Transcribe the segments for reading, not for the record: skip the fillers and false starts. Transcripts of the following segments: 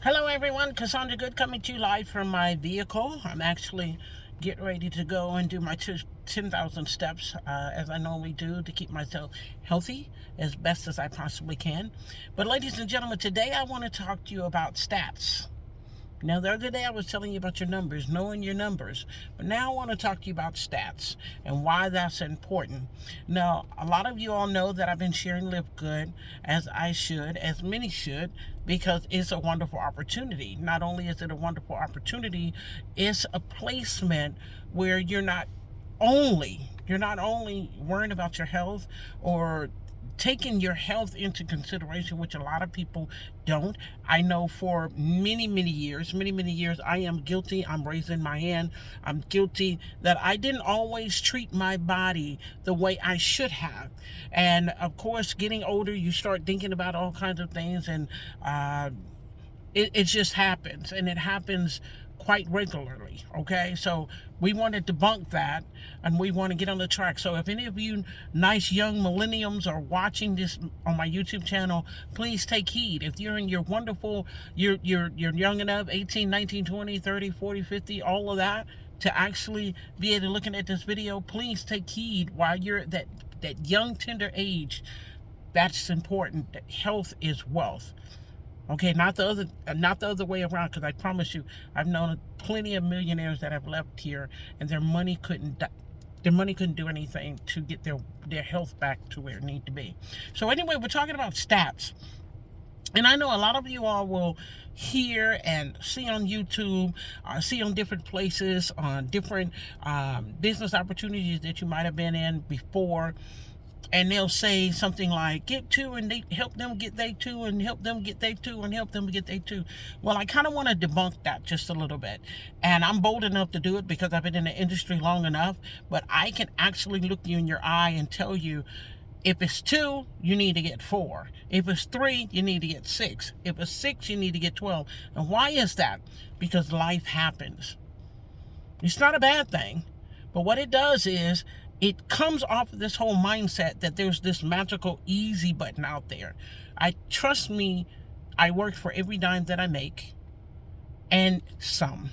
Hello everyone, Cassandra Good coming to you live from my vehicle. I'm actually getting ready to go and do my 10,000 steps as I normally do to keep myself healthy as best as I possibly can. But ladies and gentlemen, today I want to talk to you about stats. Now, the other day I was telling you about your numbers, knowing your numbers. But now I want to talk to you about stats and why that's important. Now, a lot of you all know that I've been sharing Livegood, as I should, as many should, because it's a wonderful opportunity. Not only is it a wonderful opportunity, it's a placement where you're not only worrying about your health or taking your health into consideration, which a lot of people don't. I know for many years, I am guilty. I'm raising my hand. I'm guilty that I didn't always treat my body the way I should have. And of course, getting older, you start thinking about all kinds of things, and it just happens, and it happens quite regularly. Okay, so we want to debunk that, and we want to get on the track. So if any of you nice young millenniums are watching this on my YouTube channel, please take heed. If you're in your wonderful, you're young enough, 18, 19, 20, 30, 40, 50, all of that, to actually be able to looking at this video, please take heed while you're at that young tender age. That's important. That health is wealth. Okay, not the other way around, because I promise you, I've known plenty of millionaires that have left here, and their money couldn't do anything to get their health back to where it needs to be. So anyway, we're talking about stats. And I know a lot of you all will hear and see on YouTube, see on different places, on different business opportunities that you might have been in before. And they'll say something like, get two, and they help them get they two, and help them get they two, and help them get they two. Well, I kind of want to debunk that just a little bit. And I'm bold enough to do it because I've been in the industry long enough. But I can actually look you in your eye and tell you, if it's 2, you need to get 4. If it's 3, you need to get 6. If it's 6, you need to get 12. And why is that? Because life happens. It's not a bad thing. But what it does is, it comes off of this whole mindset that there's this magical easy button out there. Trust me, I work for every dime that I make, and some,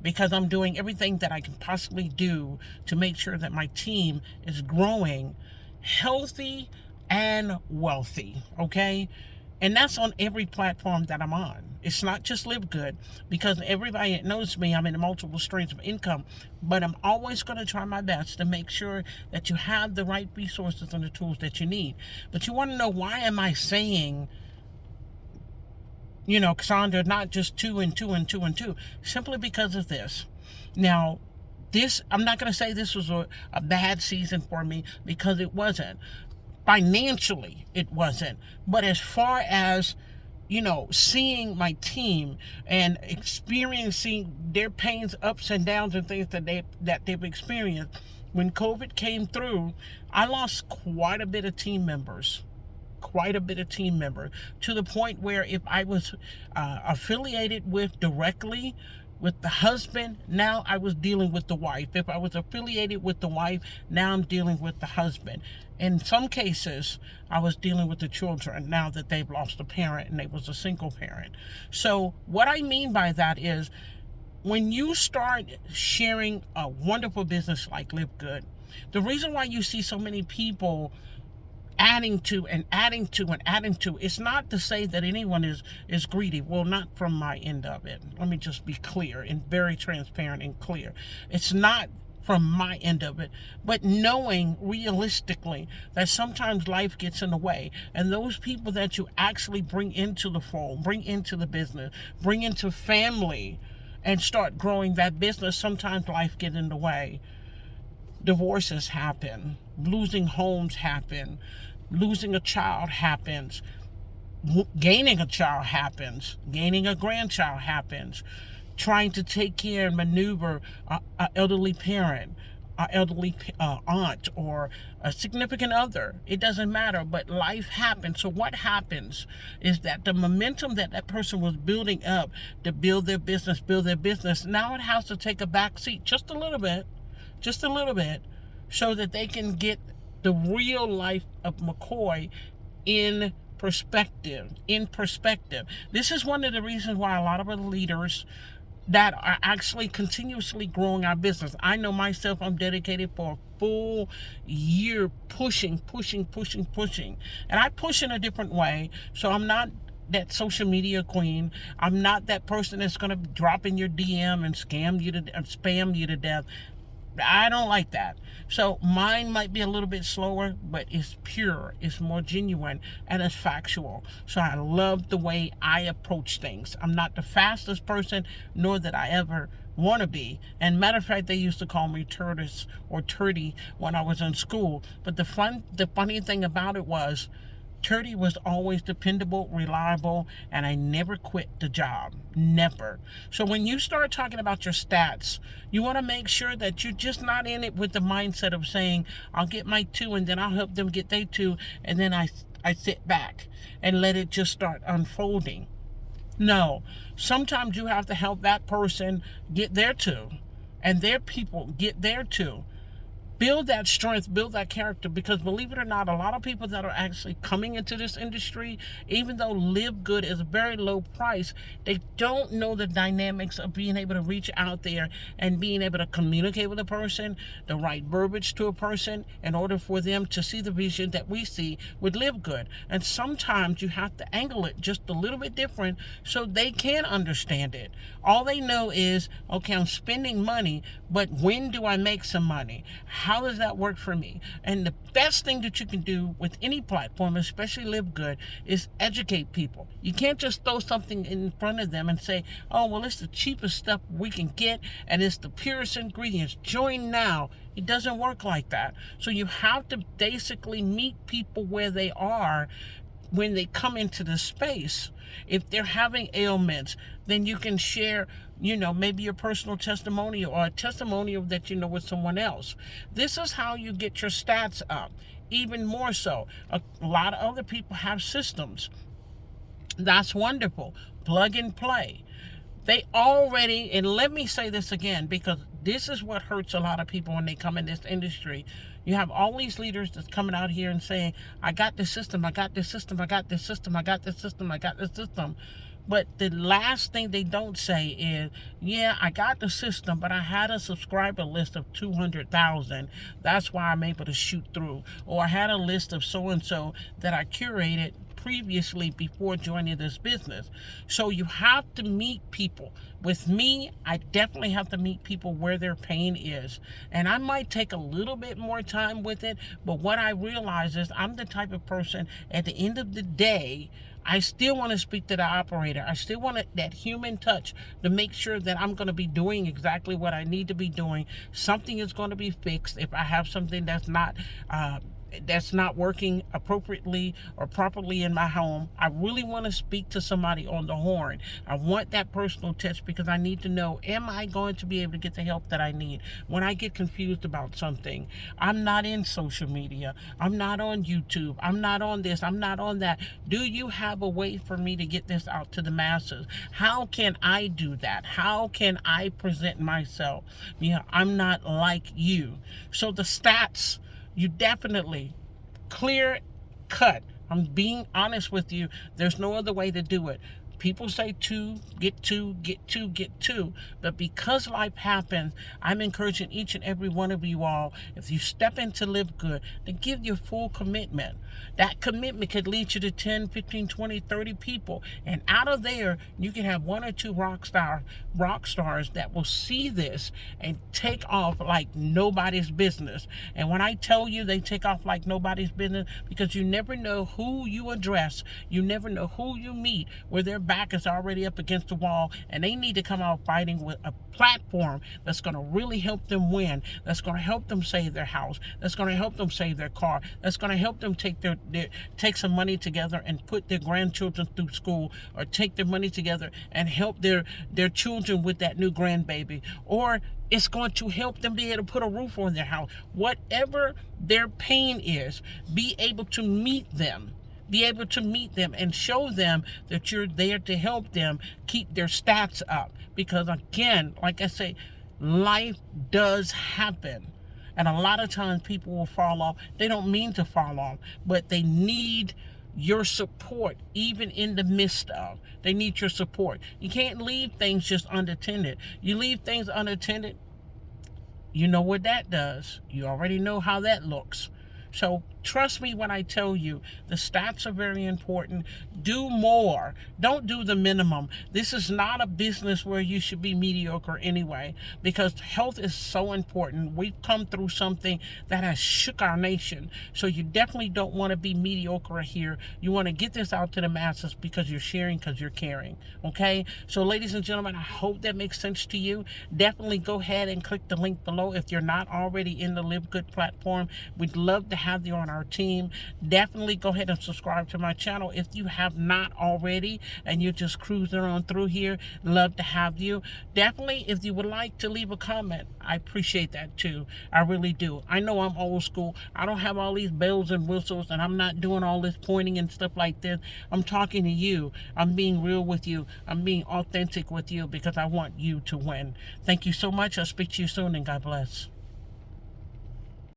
because I'm doing everything that I can possibly do to make sure that my team is growing healthy and wealthy, okay? And that's on every platform that I'm on. It's not just Livegood, because everybody that knows me, I'm in multiple streams of income, but I'm always going to try my best to make sure that you have the right resources and the tools that you need. But you want to know, why am I saying, Cassandra, not just 2 and 2 and 2 and 2? Simply because of this. Now, I'm not going to say this was a bad season for me, because it wasn't. Financially, it wasn't. But as far as, seeing my team and experiencing their pains, ups and downs, and things that they've experienced, when COVID came through, I lost quite a bit of team members. To the point where if I was affiliated directly with the husband, now I was dealing with the wife. If I was affiliated with the wife, now I'm dealing with the husband. In some cases, I was dealing with the children now that they've lost a parent and they was a single parent. So what I mean by that is, when you start sharing a wonderful business like Livegood, the reason why you see so many people adding to, it's not to say that anyone is greedy. Well, not from my end of it. Let me just be clear and very transparent and clear. It's not from my end of it, but knowing realistically that sometimes life gets in the way, and those people that you actually bring into the fold, bring into the business, bring into family, and start growing that business, sometimes life gets in the way. Divorces happen, losing homes happen, losing a child happens, gaining a child happens, gaining a grandchild happens, trying to take care and maneuver an elderly parent, an elderly aunt, or a significant other. It doesn't matter, but life happens. So what happens is that the momentum that person was building up to build their business, now it has to take a back seat just a little bit, so that they can get the real life of McCoy in In perspective. This is one of the reasons why a lot of our leaders that are actually continuously growing our business. I know myself, I'm dedicated for a full year pushing. And I push in a different way. So I'm not that social media queen. I'm not that person that's going to drop in your DM and spam you to death. I don't like that. So mine might be a little bit slower, but it's pure, it's more genuine, and it's factual. So I love the way I approach things. I'm not the fastest person, nor that I ever want to be. And matter of fact, they used to call me Turtis or Turdy when I was in school. But the funny thing about it was, Turdy was always dependable, reliable, and I never quit the job. Never. So when you start talking about your stats, you want to make sure that you're just not in it with the mindset of saying, I'll get my 2 and then I'll help them get their 2, and then I sit back and let it just start unfolding. No. Sometimes you have to help that person get their 2 and their people get their 2. Build that strength, build that character, because believe it or not, a lot of people that are actually coming into this industry, even though Livegood is a very low price, they don't know the dynamics of being able to reach out there and being able to communicate with a person, the right verbiage to a person, in order for them to see the vision that we see with Livegood. And sometimes you have to angle it just a little bit different so they can understand it. All they know is, okay, I'm spending money, but when do I make some money? How does that work for me? And the best thing that you can do with any platform, especially Livegood, is educate people. You can't just throw something in front of them and say, oh, well, it's the cheapest stuff we can get and it's the purest ingredients. Join now. It doesn't work like that. So you have to basically meet people where they are when they come into the space. If they're having ailments, then you can share, maybe your personal testimonial or a testimonial that you know with someone else. This is how you get your stats up. Even more so, a lot of other people have systems. That's wonderful. Plug and play. They already, and let me say this again, because this is what hurts a lot of people when they come in this industry. You have all these leaders that's coming out here and saying, I got this system, I got this system, I got this system, I got this system, I got this system. But the last thing they don't say is, yeah, I got the system, but I had a subscriber list of 200,000. That's why I'm able to shoot through. Or I had a list of so-and-so that I curated previously before joining this business. So you have to meet people. With me, I definitely have to meet people where their pain is. And I might take a little bit more time with it, but what I realize is I'm the type of person, at the end of the day, I still want to speak to the operator. I still want that human touch to make sure that I'm going to be doing exactly what I need to be doing. Something is going to be fixed if I have something that's not working appropriately or properly in my home. I really want to speak to somebody on the horn. I want that personal touch because I need to know, am I going to be able to get the help that I need? When I get confused about something, I'm not in social media. I'm not on YouTube. I'm not on this. I'm not on that. Do you have a way for me to get this out to the masses? How can I do that? How can I present myself? I'm not like you. So the stats, you definitely clear cut. I'm being honest with you. There's no other way to do it. People say 2, get 2, get 2, get 2. But because life happens, I'm encouraging each and every one of you all, if you step into Livegood, to give your full commitment. That commitment could lead you to 10, 15, 20, 30 people. And out of there, you can have 1 or 2 rock stars that will see this and take off like nobody's business. And when I tell you they take off like nobody's business, because you never know who you address. You never know who you meet, where their back is already up against the wall and they need to come out fighting with a platform that's going to really help them win, that's going to help them save their house, that's going to help them save their car, that's going to help them take some money together and put their grandchildren through school, or take their money together and help their children with that new grandbaby, or it's going to help them be able to put a roof on their house. Whatever their pain is, be able to meet them. Be able to meet them and show them that you're there to help them keep their stats up. Because again, like I say, life does happen. And a lot of times people will fall off. They don't mean to fall off, but they need your support, even in the midst of. They need your support. You can't leave things just unattended. You leave things unattended, you know what that does. You already know how that looks. So trust me when I tell you, the stats are very important. Do more. Don't do the minimum. This is not a business where you should be mediocre anyway, because health is so important. We've come through something that has shook our nation. So you definitely don't want to be mediocre here. You want to get this out to the masses because you're sharing, because you're caring. Okay? So ladies and gentlemen, I hope that makes sense to you. Definitely go ahead and click the link below if you're not already in the Livegood platform. We'd love to have you on our team. Definitely go ahead and subscribe to my channel if you have not already and you're just cruising on through here. Love to have you. Definitely, if you would like to leave a comment, I appreciate that too. I really do. I know I'm old school. I don't have all these bells and whistles, and I'm not doing all this pointing and stuff like this. I'm talking to you. I'm being real with you. I'm being authentic with you because I want you to win. Thank you so much. I'll speak to you soon, and God bless.